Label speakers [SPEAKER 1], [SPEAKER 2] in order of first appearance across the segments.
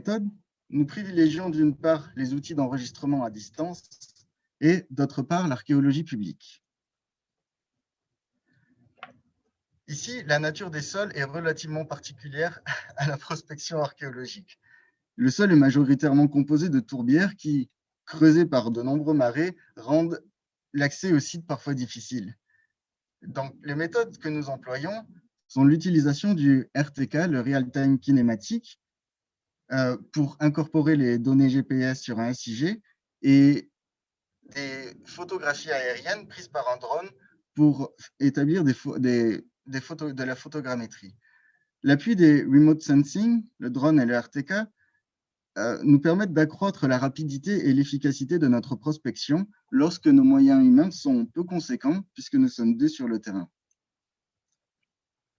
[SPEAKER 1] méthode, nous privilégions d'une part les outils d'enregistrement à distance et d'autre part l'archéologie publique. Ici, la nature des sols est relativement particulière à la prospection archéologique. Le sol est majoritairement composé de tourbières qui, creusées par de nombreux marais, rendent l'accès au site parfois difficile. Donc, les méthodes que nous employons sont l'utilisation du RTK, le Real-Time Kinematic, pour incorporer les données GPS sur un SIG et des photographies aériennes prises par un drone pour établir de la photogrammétrie. L'appui des remote sensing, le drone et le RTK, nous permettent d'accroître la rapidité et l'efficacité de notre prospection lorsque nos moyens humains sont peu conséquents puisque nous sommes 2 sur le terrain.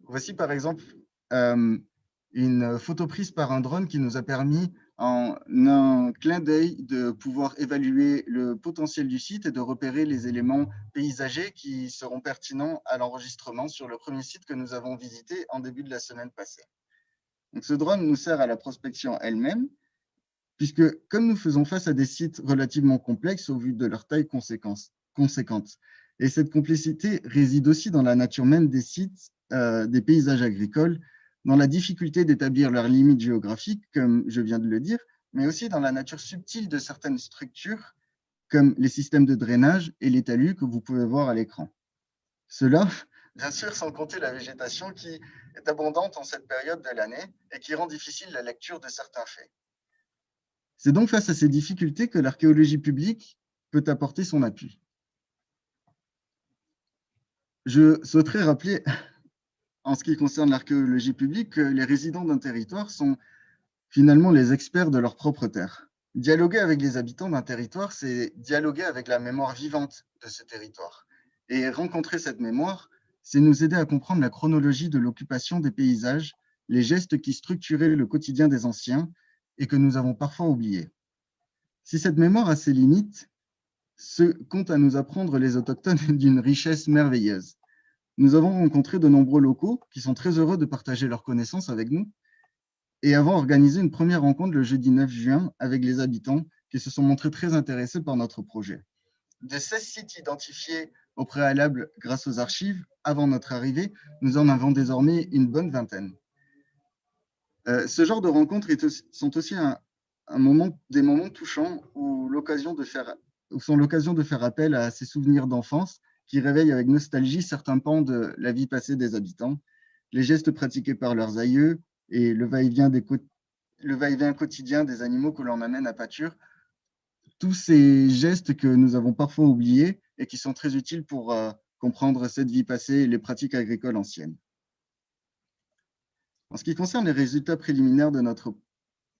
[SPEAKER 1] Voici par exemple une photo prise par un drone qui nous a permis en un clin d'œil de pouvoir évaluer le potentiel du site et de repérer les éléments paysagers qui seront pertinents à l'enregistrement sur le premier site que nous avons visité en début de la semaine passée. Donc, ce drone nous sert à la prospection elle-même, puisque comme nous faisons face à des sites relativement complexes au vu de leur taille conséquente, et cette complexité réside aussi dans la nature même des sites, des paysages agricoles, dans la difficulté d'établir leurs limites géographiques, comme je viens de le dire, mais aussi dans la nature subtile de certaines structures, comme les systèmes de drainage et les talus que vous pouvez voir à l'écran. Cela, bien sûr, sans compter la végétation qui est abondante en cette période de l'année et qui rend difficile la lecture de certains faits. C'est donc face à ces difficultés que l'archéologie publique peut apporter son appui. Je souhaiterais rappeler, en ce qui concerne l'archéologie publique, que les résidents d'un territoire sont finalement les experts de leur propre terre. Dialoguer avec les habitants d'un territoire, c'est dialoguer avec la mémoire vivante de ce territoire. Et rencontrer cette mémoire, c'est nous aider à comprendre la chronologie de l'occupation des paysages, les gestes qui structuraient le quotidien des anciens et que nous avons parfois oubliés. Si cette mémoire a ses limites, ce compte à nous apprendre les autochtones d'une richesse merveilleuse. Nous avons rencontré de nombreux locaux qui sont très heureux de partager leurs connaissances avec nous et avons organisé une première rencontre le jeudi 9 juin avec les habitants qui se sont montrés très intéressés par notre projet. De 16 sites identifiés au préalable grâce aux archives avant notre arrivée, nous en avons désormais une bonne vingtaine. Ce genre de rencontres sont aussi des moments touchants où sont l'occasion de faire appel à ces souvenirs d'enfance qui réveillent avec nostalgie certains pans de la vie passée des habitants, les gestes pratiqués par leurs aïeux et le va-et-vient quotidien des animaux que l'on amène à pâture. Tous ces gestes que nous avons parfois oubliés et qui sont très utiles pour comprendre cette vie passée et les pratiques agricoles anciennes. En ce qui concerne les résultats préliminaires de notre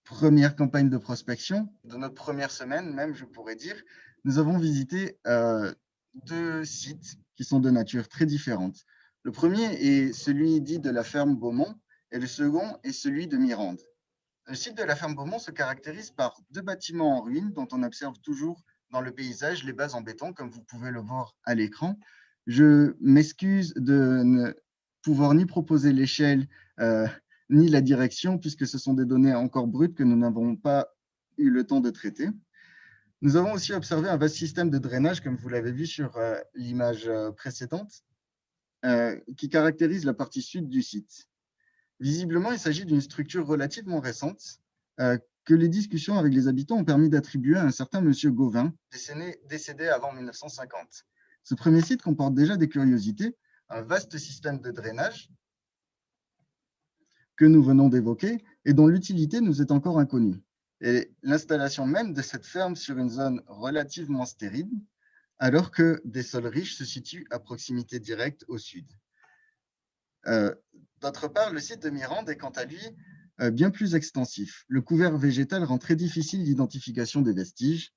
[SPEAKER 1] première campagne de prospection, de notre première semaine même, je pourrais dire, nous avons visité 2 sites qui sont de nature très différente. Le premier est celui dit de la ferme Beaumont et le second est celui de Mirande. Le site de la ferme Beaumont se caractérise par 2 bâtiments en ruine dont on observe toujours dans le paysage les bases en béton, comme vous pouvez le voir à l'écran. Je m'excuse de ne pouvoir ni proposer l'échelle ni la direction, puisque ce sont des données encore brutes que nous n'avons pas eu le temps de traiter. Nous avons aussi observé un vaste système de drainage, comme vous l'avez vu sur l'image précédente, qui caractérise la partie sud du site. Visiblement, il s'agit d'une structure relativement récente que les discussions avec les habitants ont permis d'attribuer à un certain monsieur Gauvin, décédé avant 1950. Ce premier site comporte déjà des curiosités, un vaste système de drainage que nous venons d'évoquer et dont l'utilité nous est encore inconnue. Et l'installation même de cette ferme sur une zone relativement stérile, alors que des sols riches se situent à proximité directe au sud. D'autre part, le site de Mirande est quant à lui bien plus extensif. Le couvert végétal rend très difficile l'identification des vestiges.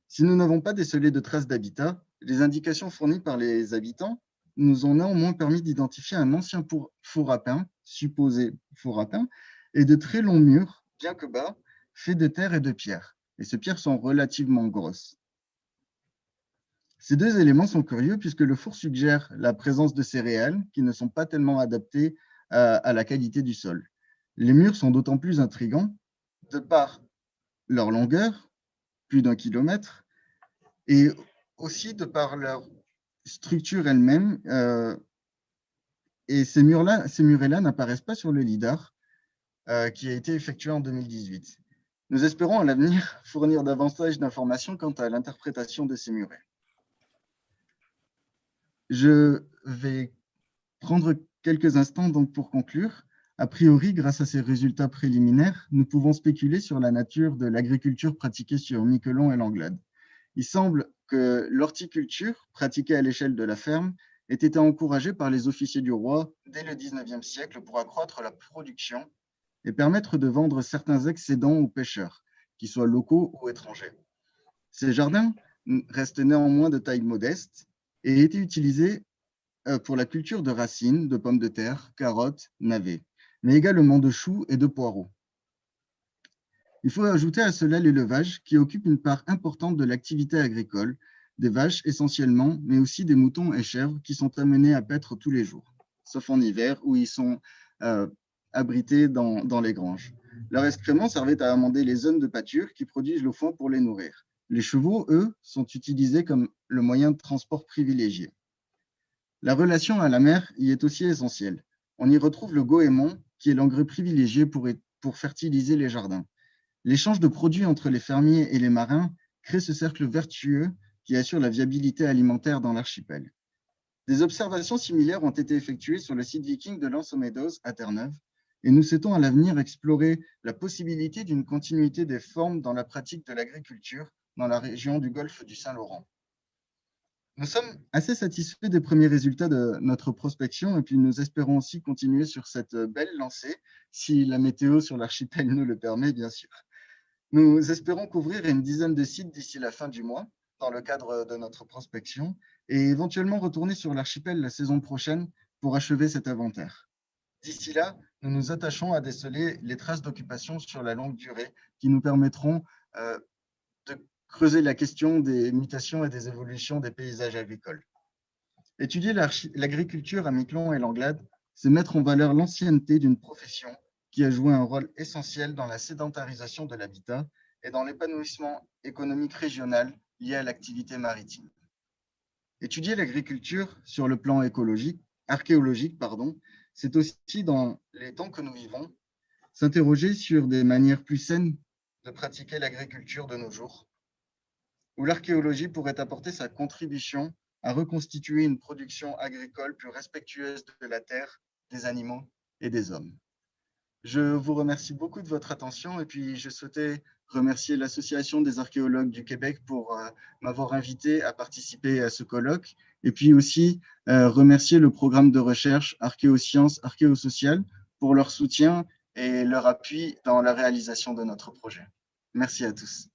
[SPEAKER 1] Si nous n'avons pas décelé de traces d'habitat, les indications fournies par les habitants nous ont néanmoins permis d'identifier un ancien four à pain, supposé four à pain, et de très longs murs, bien que bas, faits de terre et de pierre. Et ces pierres sont relativement grosses. Ces 2 éléments sont curieux puisque le four suggère la présence de céréales qui ne sont pas tellement adaptées à la qualité du sol. Les murs sont d'autant plus intrigants de par leur longueur, plus d'1 kilomètre, et aussi de par leur structure elle-même. Et ces murets-là n'apparaissent pas sur le lidar qui a été effectué en 2018. Nous espérons à l'avenir fournir davantage d'informations quant à l'interprétation de ces murets. Je vais prendre quelques instants donc pour conclure. A priori, grâce à ces résultats préliminaires, nous pouvons spéculer sur la nature de l'agriculture pratiquée sur Miquelon et Langlade. Il semble que l'horticulture, pratiquée à l'échelle de la ferme, ait été encouragée par les officiers du roi dès le 19e siècle pour accroître la production et permettre de vendre certains excédents aux pêcheurs, qu'ils soient locaux ou étrangers. Ces jardins restent néanmoins de taille modeste et étaient utilisés pour la culture de racines, de pommes de terre, carottes, navets, mais également de choux et de poireaux. Il faut ajouter à cela l'élevage qui occupe une part importante de l'activité agricole, des vaches essentiellement, mais aussi des moutons et chèvres qui sont amenés à paître tous les jours, sauf en hiver où ils sont abrités dans les granges. Leur excrément servait à amender les zones de pâture qui produisent le foin pour les nourrir. Les chevaux, eux, sont utilisés comme le moyen de transport privilégié. La relation à la mer y est aussi essentielle. On y retrouve le goémon, qui est l'engrais privilégié pour fertiliser les jardins. L'échange de produits entre les fermiers et les marins crée ce cercle vertueux qui assure la viabilité alimentaire dans l'archipel. Des observations similaires ont été effectuées sur le site viking de Lance aux Meadows à Terre-Neuve, et nous souhaitons à l'avenir explorer la possibilité d'une continuité des formes dans la pratique de l'agriculture dans la région du golfe du Saint-Laurent. Nous sommes assez satisfaits des premiers résultats de notre prospection et puis nous espérons aussi continuer sur cette belle lancée, si la météo sur l'archipel nous le permet, bien sûr. Nous espérons couvrir une dizaine de sites d'ici la fin du mois, dans le cadre de notre prospection, et éventuellement retourner sur l'archipel la saison prochaine pour achever cet inventaire. D'ici là, nous nous attachons à déceler les traces d'occupation sur la longue durée qui nous permettront de creuser la question des mutations et des évolutions des paysages agricoles. Étudier l'agriculture à Miquelon et Langlade, c'est mettre en valeur l'ancienneté d'une profession qui a joué un rôle essentiel dans la sédentarisation de l'habitat et dans l'épanouissement économique régional lié à l'activité maritime. Étudier l'agriculture sur le plan archéologique, c'est aussi, dans les temps que nous vivons, s'interroger sur des manières plus saines de pratiquer l'agriculture de nos jours, où l'archéologie pourrait apporter sa contribution à reconstituer une production agricole plus respectueuse de la terre, des animaux et des hommes. Je vous remercie beaucoup de votre attention et puis je souhaitais remercier l'Association des archéologues du Québec pour m'avoir invité à participer à ce colloque et puis aussi remercier le programme de recherche Archéosciences, Archéosociales pour leur soutien et leur appui dans la réalisation de notre projet. Merci à tous.